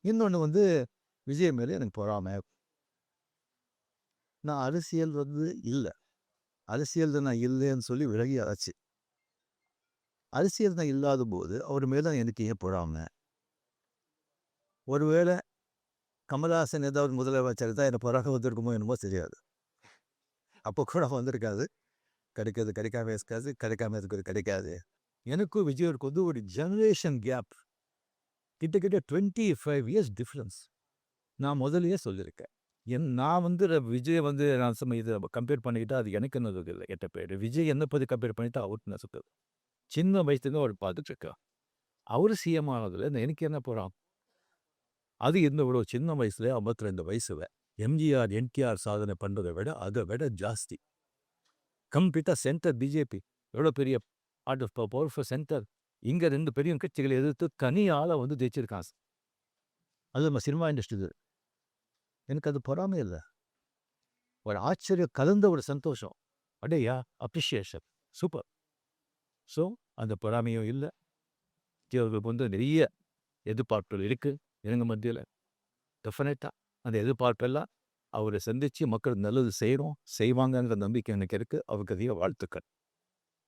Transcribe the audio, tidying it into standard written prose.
இன்னொன்னு வந்து விஜய் மேல எனக்கு பொறாமை. நான் அரசியல் இல்ல. அரசியல்ல நான் இல்லைன்னு சொல்லி விலகியாச்சு. அரசியல் நான் இல்லாதபோது அவர் மேல எனக்கு ஏன் பொறாமை? ஒருவேள கமலஹாசன் ஏதாவது முதலமைச்சர் இருந்தா எனக்கு பொறாமை வந்திருக்குமோ என்னமோ தெரியாது. அப்போ கூட வந்திருக்காது. கிடைக்கிறது கிடைக்காம இருக்காது. கிடைக்காம இருக்கிறது கிடைக்காது. எனக்கும் விஜய்க்கும் வந்து ஒரு ஜெனரேஷன் கேப். கிட்டத்தட்ட 25 இயர்ஸ் டிஃபரன்ஸ். நான் முதல்லயே சொல்லியிருக்கேன். நான் வந்து விஜய வந்து நான் இத கம்பேர் பண்ணிக்கிட்டா அது எனக்கு என்னது இல்ல கெட்ட பேரு. விஜய் என்ன பத்தி கம்பேர் பண்ணிட்டா அவருக்கு நசுக்குது. சின்ன வயசுலேருந்து அவர் பார்த்துட்டு இருக்கார். அவரு சிஎம் ஆனதுல எனக்கு என்ன பொறாம? அது இவ்வளோ சின்ன வயசுல 52 வயசுல எம்ஜிஆர், என்டிஆர் சாதனை பண்றத விட அத விட ஜாஸ்தி. கம்ப்ளீட்டா சென்டர் பிஜேபி. எவ்வளோ பெரிய பார்ட் ஆஃப் பவர்ஃபுல் சென்டர். இங்க 2 பெரிய கட்சிகளை எதிர்த்து தனி ஆளா வந்து ஜெயிச்சிருக்கான். அது நம்ம சினிமா இண்டஸ்ட்ரி. எனக்கு அது பொறாமை இல்ல. ஒரு ஆச்சரியம் கலந்த ஒரு சந்தோஷம். அடேயா! அப்ரிஷியேஷன். சூப்பர். ஸோ அந்த பொறாமையும் இல்ல. அவர்களுக்கு வந்து நிறைய எதிர்பார்ப்புகள் இருக்கு. இவங்க மத்தியில. டெஃபினட்டா அந்த எதிர்பார்ப்பெல்லாம் அவரை சந்திச்சு மக்களுக்கு நல்லது செய்றோம், செய்வாங்கன்ற நம்பிக்கை எனக்கு இருக்கு. அவருக்கு அதிக வாழ்த்துக்கள்.